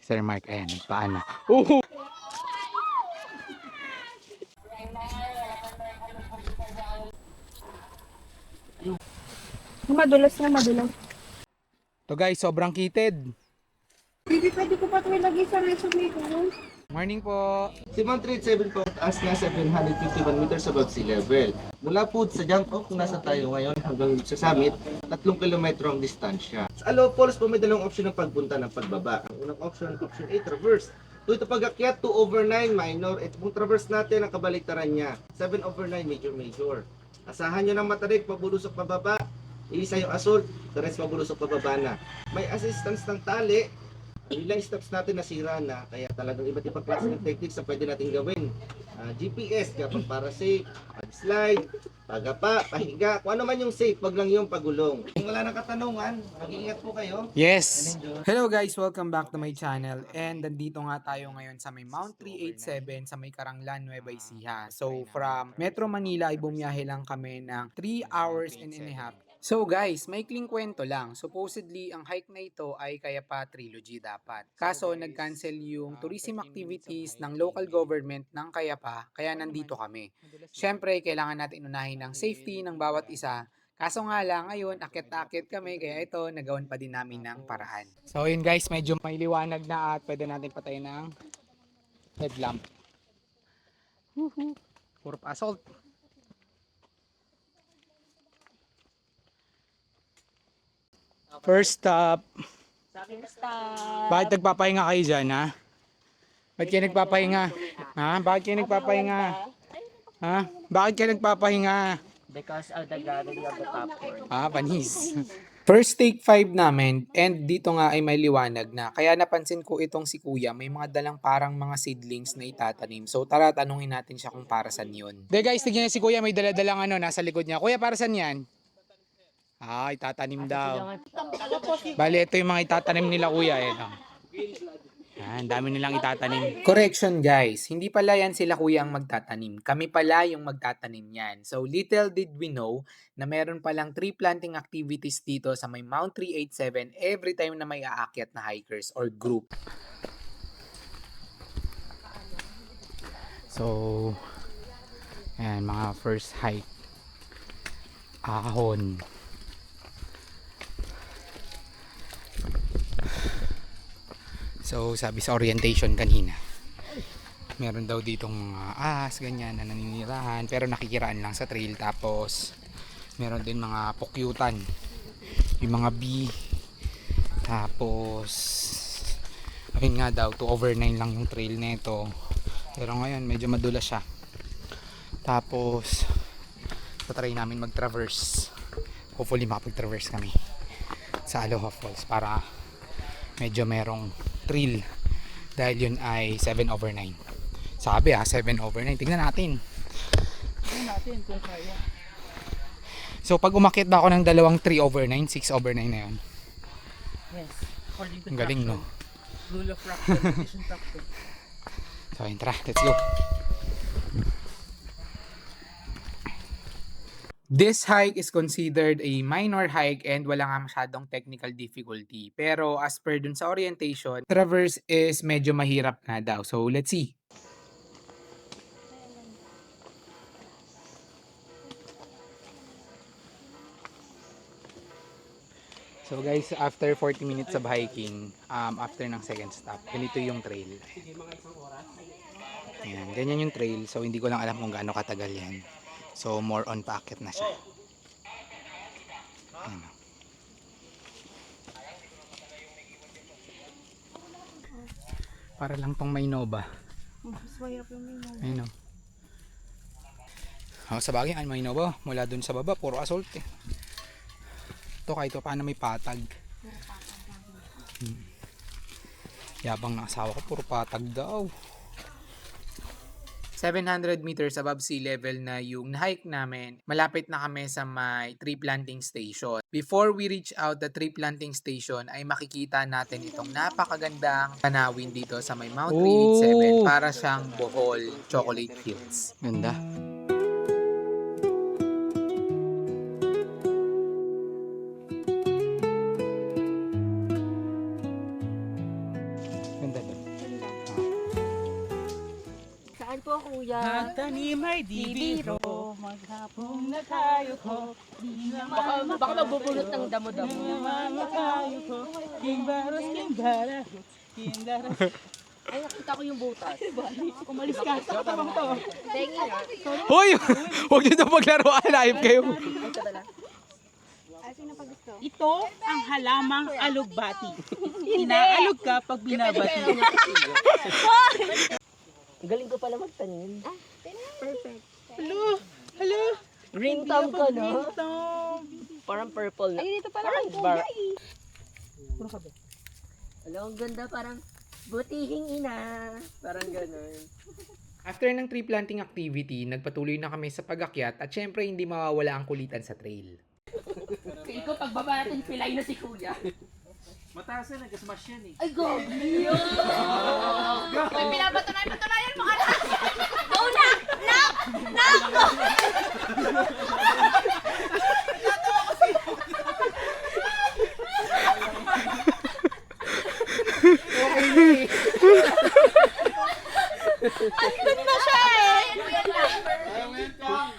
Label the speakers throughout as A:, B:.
A: Sir Mark, ayan, paano?
B: Madulas na madulas.
A: To guys, sobrang kitid.
B: Bibi, pwede ko pa ito ilagay sa resume ko.
A: Morning po.
C: Si Mount 37 po taas na 751 meters above sea level. Mula po sa jump off kung nasa tayo ngayon hanggang sa summit, 3 kilometro ang distansya. Sa Aloe Falls po may dalawang option ng pagpunta ng pagbaba. Ang unang option, option A, traverse. Ito pag-akyat, 2/9 minor. Ito pong traverse natin, ang kabaliktaran niya, 7/9 major. Asahan nyo ng matarik, pabulusok pababa. Isa yung assault, the rest pabulusok pababa na. May assistance ng tali. Ang ilang steps natin nasira na, kaya talagang iba't ibang klase ng techniques na pwede natin gawin. GPS, kapag para safe, pag-slide, pagapa, pahiga, kung ano man yung safe, wag lang yung pagulong. Kung wala nang katanungan, mag-iingat po kayo.
A: Yes! Hello guys, welcome back to my channel. And nandito nga tayo ngayon sa may Mount 387 sa may Karanglan, Nueva Ecija. So from Metro Manila ay bumiyahe lang kami ng 3 hours and a half. So guys, maikling kwento lang. Supposedly, ang hike na ito ay Kayapa Trilogy dapat. Kaso, nag-cancel yung tourism activities ng local government ng Kayapa, kaya nandito kami. Siyempre, kailangan natin unahin ang safety ng bawat isa. Kaso nga lang, ngayon, akit-akit kami, kaya ito, nagawan pa din namin ng paraan. So yun guys, medyo may liwanag na at pwede natin patayin ng headlamp. Puro pa assault. First stop. Bakit nagpapahinga kayo dyan, ha? Bakit kayo nagpapahinga? Ha? Bakit kayo nagpapahinga? Ha? Bakit kayo nagpapahinga?
D: Because of the gravity of the popcorn.
A: Panis. First take 5 namin, and dito nga ay may liwanag na. Kaya napansin ko itong si Kuya, may mga dalang parang mga seedlings na itatanim. So tara, tanungin natin siya kung para saan yun. De guys, tignan niyo si Kuya, may daladalang ano, nasa likod niya. Kuya, para saan yan? Itatanim daw. Bali, ito yung mga itatanim nila Kuya. Ang dami nilang itatanim. Correction guys, hindi pala yan sila Kuya ang magtatanim. Kami pala yung magtatanim yan. So little did we know na meron palang tree planting activities dito sa may Mount 387 every time na may aakyat na hikers or group. So, ayan, mga first hike. Ahon. So, sabi sa orientation kanina, meron daw ditong mga ahas, ganyan, na naninirahan, pero nakikiraan lang sa trail. Tapos, meron din mga pukyutan, yung mga bee. Tapos, ayun nga daw, 2/9 lang yung trail nito. Pero ngayon, medyo madulas siya. Tapos, tatry namin mag-traverse. Hopefully, makapag-traverse kami sa Aloha Falls para medyo merong thrill, dahil yun ay 7/9. Sabi 7/9. Tingnan natin.
D: Kung kaya.
A: So pag umakyat na ako ng dalawang 3/9, 6/9 na yun.
D: Yes. According to
A: Ang galing, no?
D: Rule of fraction, division fraction.
A: So yun, tara, let's go. This hike is considered a minor hike and wala nga masyadong technical difficulty. Pero as per dun sa orientation, traverse is medyo mahirap na daw. So let's see. So guys, after 40 minutes of hiking, after ng second stop, ganito yung trail. Ayan, ganyan yung trail. So hindi ko lang alam kung gaano katagal yan. So more on paakyat na siya. Ayan. Para lang tong Maynova.
B: Mas mahirap yung mino.
A: Ayun o. Sa bagay, ang Maynova, mula dun sa baba, puro assault eh. Ito kahit paano may patag. Yabang ng asawa ko, puro patag daw. 700 meters above sea level na yung hike namin. Malapit na kami sa may tree planting station. Before we reach out the tree planting station ay makikita natin itong napakagandang tanawin dito sa may Mount 387. Para siyang Bohol Chocolate Hills. Ganda.
D: Magtanim ay di biro, maghapong na tayo ko.
B: Baka magbubulot ng damo-damo.
D: Mamakayo ko, kimbaros, kimbaros, kimbaros.
B: Ay, nakita ko yung butas.
D: Kumalis ka sa katawan to.
B: Tengi nga.
A: Hoy! Huwag nyo daw maglaruan. Live kayo.
D: Ito ang halamang alugbati. Inaalog ka pag binabati.
B: Galing ko pala magtanim. Perfect.
D: Hello.
B: Green thumb ko, no?
D: Tom.
B: Parang purple na. Ay, dito pala ang
D: bar.
B: Hello, ang ganda. Parang butihing ina. Parang ganun.
A: After ng tree planting activity, nagpatuloy na kami sa pag-akyat at syempre hindi mawawala ang kulitan sa trail.
B: Ikaw, pagbaba natin, pilay na si Kuya.
D: Mataas na, nag-smash yan eh.
B: Ay, gobi yun! May pinapatunayan mo, anak! Go na! Nak!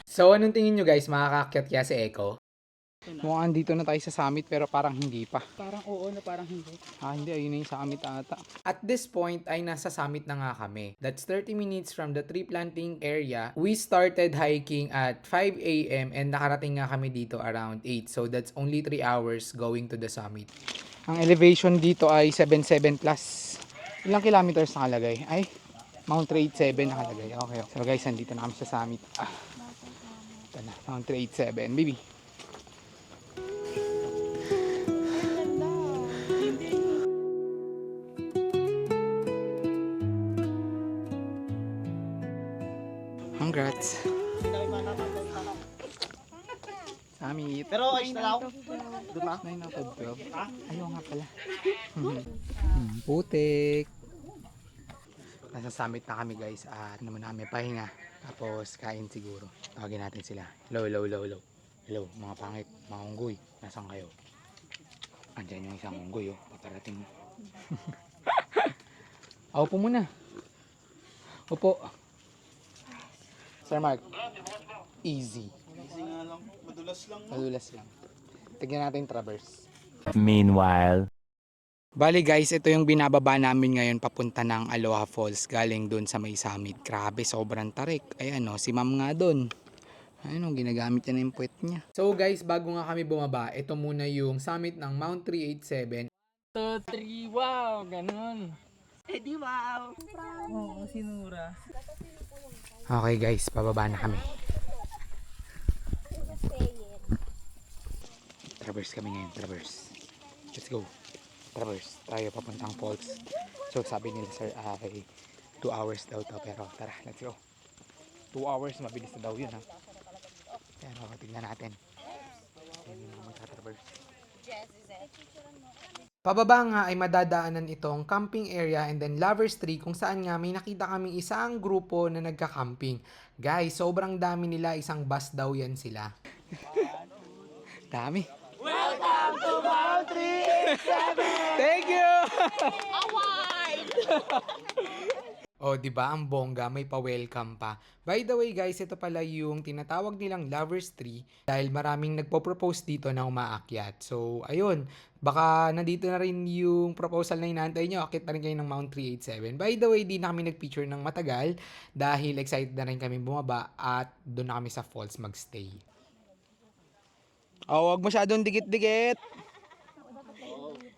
A: So anong tingin nyo guys, makakaakyat kaya si Echo? Mukhang dito na tayo sa summit pero parang hindi pa.
D: Parang oo na parang hindi.
A: Hindi, ayun na yung summit ata. At this point ay nasa summit na nga kami. That's 30 minutes from the tree planting area. We started hiking at 5 a.m. and nakarating nga kami dito around 8. So that's only 3 hours going to the summit. Ang elevation dito ay 77 plus. Ilang kilometers nakalagay? Ay, Mount 387 nakalagay. Okay. So guys, nandito na kami sa summit. Ito na, Mount 387. Baby. Congrats. Summit.
D: Pero ayos na lang.
A: Doon na? 9 out of 12. Ayaw nga pala. Putik. Nasa summit na kami guys at naman namin pahinga. Tapos kain siguro. Tawagin natin sila. Hello, hello, hello, hello. Hello mga pangit, mga unggoy. Nasaan kayo? Andyan yung isang unggoy oh. Paparating. Upo muna. Upo. Sir Mark. Easy.
E: Easy nga lang. Madulas lang.
A: Madulas lang. Tignan natin traverse.
F: Meanwhile.
A: Bali guys, ito yung binababa namin ngayon papunta ng Aloha Falls galing doon sa may summit. Grabe, sobrang tarik. Ayan o, si ma'am nga doon. Ayun o, ginagamit niya na yung puwet niya. So guys, bago nga kami bumaba, ito muna yung summit ng Mount 387.
D: 2, 3, wow, ganun.
B: Eh, di wow!
D: Oo, sinura.
A: Okay guys, pababa na kami. Traverse kami ngayon, traverse. Let's go. Traverse. Tayo papuntang falls. So sabi nila sir ay 2 hours daw to. Pero tara, let's go. 2 hours, mabilis na daw yun ha. Pero tignan natin. Yan yung mga magta-traverse. Pababa nga ay madadaanan itong camping area and then Lovers Tree kung saan nga may nakita kaming isang grupo na nagka-camping. Guys, sobrang dami nila. Isang bus daw yan sila. Dami. Welcome to Mount 387! Thank you! Oh, 'di ba ang bongga, may pa-welcome pa. By the way, guys, ito pala yung tinatawag nilang Lovers Tree dahil maraming nagpo-propose dito na umaakyat. So, ayun, baka nandito na rin yung proposal na inaantay nyo. Akit na rin kayo ng Mount 387. By the way, di na kami nag-picture ng matagal dahil excited na rin kami bumaba at doon na kami sa falls magstay. Oh, wag masyadong dikit-dikit.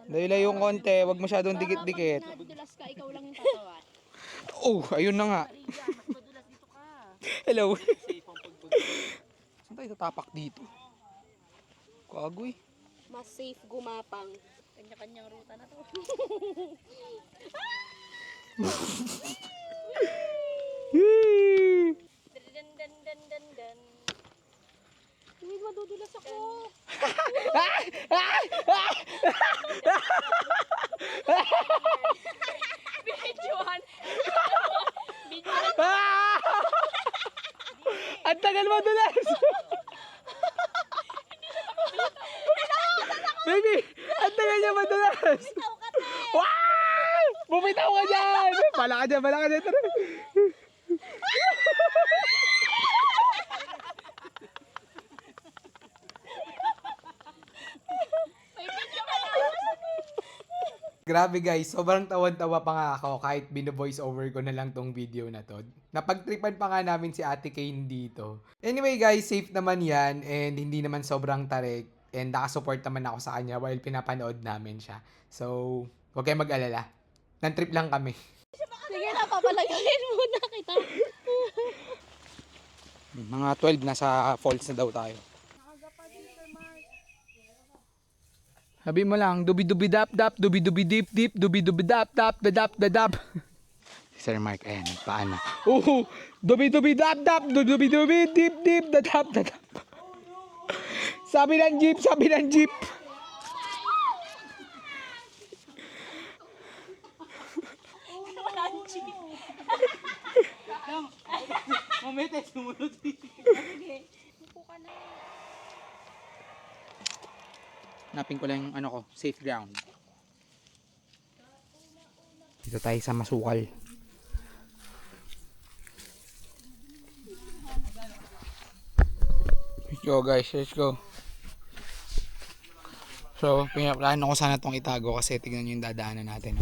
A: Dahil yung konti, wag masyadong dikit-dikit.
B: Madulas ka, ikaw lang yung tatawan.
A: Oh, ayun na nga. Hello. Saan tayo tatapak dito? Kagoy.
B: Mas safe gumapang. Kanya-kanyang ruta na to. Dan. Uy, madudulas ako. Videohan.
A: Ang tagal mo dulas. Baby, ang tagal niya madulas. Wow! Bumitaw ka dyan. Bala ka dyan. Tara. Grabe guys, sobrang tawan-tawa pa nga ako kahit bino-voice over ko na lang tong video na to. Napagtripan pa nga namin si Ate Kane dito. Anyway guys, safe naman yan and hindi naman sobrang tarik. And nakasupport naman ako sa kanya while pinapanood namin siya. So, huwag kayong mag-alala. Nan-trip lang kami.
B: Sige na, papalagayin muna kita.
A: Mga 12 nasa falls na daw tayo. Sabi mo lang, dubi-dubi-dap-dap, dubi-dubi-dip-dip, dubi-dubi-dap-dap-dap-dap. Si Sir Mark, ayan, nagpaan na. Dubi-dubi-dap-dap, dubi-dubi-dip-dip, dadap-dadap. Sabi ng jeep, sabi ng jeep.
D: Mamete, sumunod.
A: Napin ko lang yung ano ko, safe ground. Dito tayo sa Masukal. Let's go guys, let's go. So, pinaplano ko sana itong itago kasi tignan nyo yung dadaanan natin.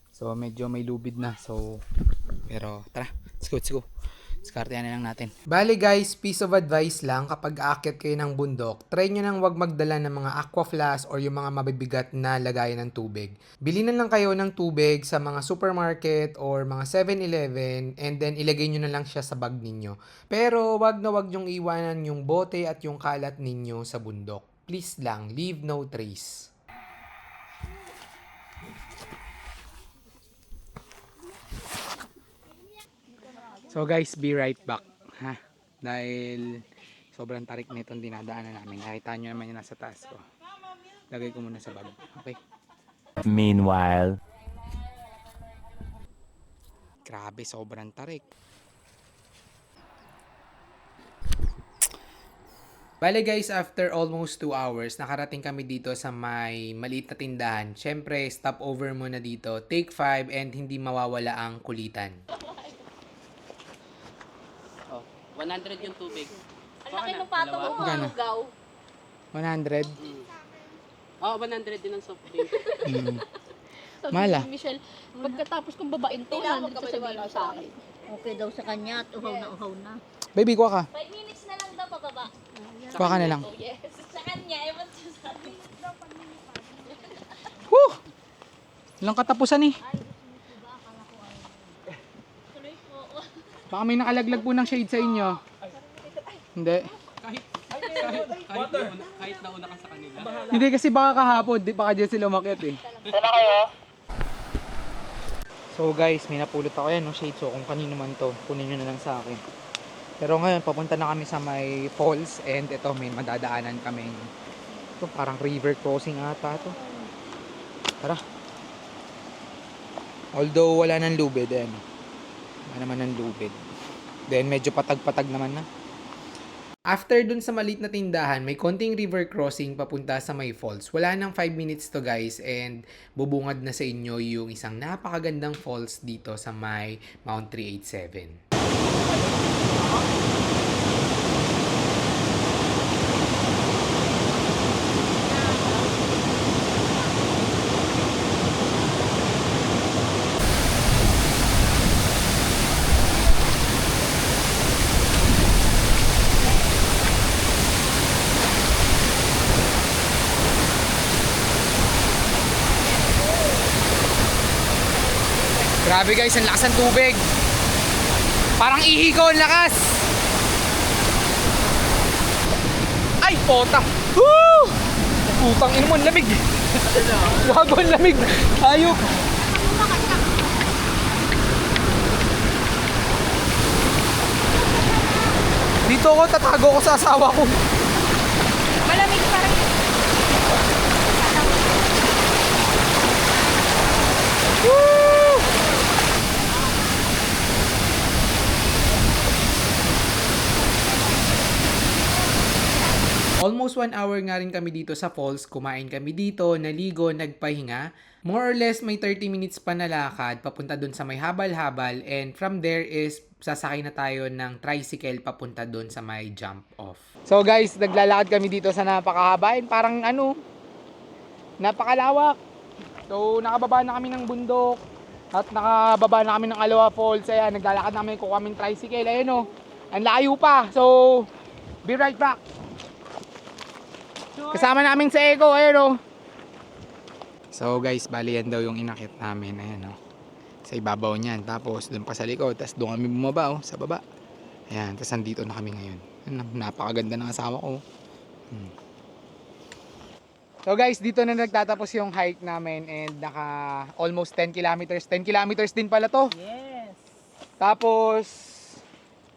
A: So, medyo may lubid na. So, pero tara, let's go, let's go. Diskartehan na lang natin. Bali guys, piece of advice lang kapag aakyat kayo ng bundok, try nyo nang wag magdala ng mga aqua flask or yung mga mabibigat na lagayan ng tubig. Bilhin na lang kayo ng tubig sa mga supermarket or mga 7-Eleven and then ilagay nyo na lang siya sa bag ninyo. Pero wag na wag nyong iwanan yung bote at yung kalat ninyo sa bundok. Please lang, leave no trace. So guys, be right back. Ha? Dahil sobrang tarik na itong dinadaanan namin. Nakita nyo naman yung nasa taas ko. Lagay ko muna sa bag. Okay?
F: Meanwhile.
A: Grabe, sobrang tarik. Bale guys, after almost 2 hours, nakarating kami dito sa may maliit na tindahan. Siyempre, stop over muna dito. Take 5 and hindi mawawala ang kulitan.
G: 100 yung tubig.
B: Ang laki ng pato mo,
A: Magkano?
B: lugaw.
A: 100.
G: Oo, 100 din ang soft drink.
B: Sabi
A: Mala.
B: ni Michelle, pagkatapos kong babain to, nandito sabihin mo sa akin.
H: Okay daw sa kanya at uhaw na.
A: Baby, kuha ka.
B: 5 minutes na lang daw pababa.
A: Kuha ka na lang.
B: Oh yes. Sa kanya, ewan siya sa akin.
A: Woo! Ilang katapusan eh.
B: Tuloy po.
A: Baka may nakalaglag po ng shade sa inyo. Hindi.
G: Kahit nauna ka sa kanila.
A: Hindi kasi baka kahapon, di baka dyan sila umakyat eh. So guys, may napulot ako yan, no, shade. So kung kanino man to, kunin nyo na lang sa akin. Pero ngayon, papunta na kami sa may falls and ito, may madadaanan kaming ito, parang river crossing ata to. Tara. Although wala nang lubid, wala naman ng lubid. Then medyo patag-patag naman na. After dun sa maliit na tindahan, may konting river crossing papunta sa may falls. Wala nang 5 minutes to guys and bubungad na sa inyo yung isang napakagandang falls dito sa may Mount 387. Grabe guys, ang lakas ng tubig. Parang ihi ko, ang lakas. Ay, pota. Woo! Putang ina mo, ang lamig. Gago, ang lamig. Ayok. Dito ako, tatago ko sa asawa ko.
B: Malamig parang
A: Woo! Almost 1 hour nga rin kami dito sa falls. Kumain kami dito, naligo, nagpahinga. More or less may 30 minutes pa na lakad papunta dun sa may habal-habal and from there is sasakay na tayo ng tricycle papunta dun sa may jump off. So guys, naglalakad kami dito sa napakahabain. Parang Napakalawak. So, nakababa na kami ng bundok. At nakababa na kami ng Alawa Falls. Ayan, naglalakad namin kung kaming tricycle. Ayan o. Ang layo pa. So, be right back. Kasama namin sa Eco. Ayan o. So guys, bali yan daw yung inakit namin. Ayan o. Sa ibabaw niyan. Tapos doon pa sa likod. Tapos doon kami bumaba o. Sa baba. Ayan. Tapos nandito na kami ngayon. Napakaganda ng asawa ko. So guys, dito na nagtatapos yung hike namin. And naka almost 10 kilometers. 10 kilometers din pala to.
D: Yes.
A: Tapos,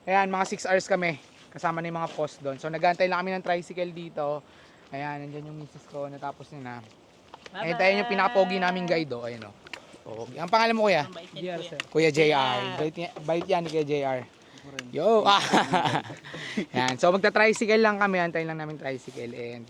A: ayan, mga 6 hours kami. Kasama na yung mga post doon. So, nag-aantay lang kami ng tricycle dito. Ayan, nandyan yung misis ko. Natapos nyo na. Ayan tayo yung pinaka-pogi naming guide, oh. Ayan, oh. Pogi. Ang pangalan mo, kuya?
D: Yes, sir.
A: Kuya JR. Bait yan ni Kuya JR. Yo! Ayan, so magta-tricycle lang kami. Antayin lang namin tricycle. And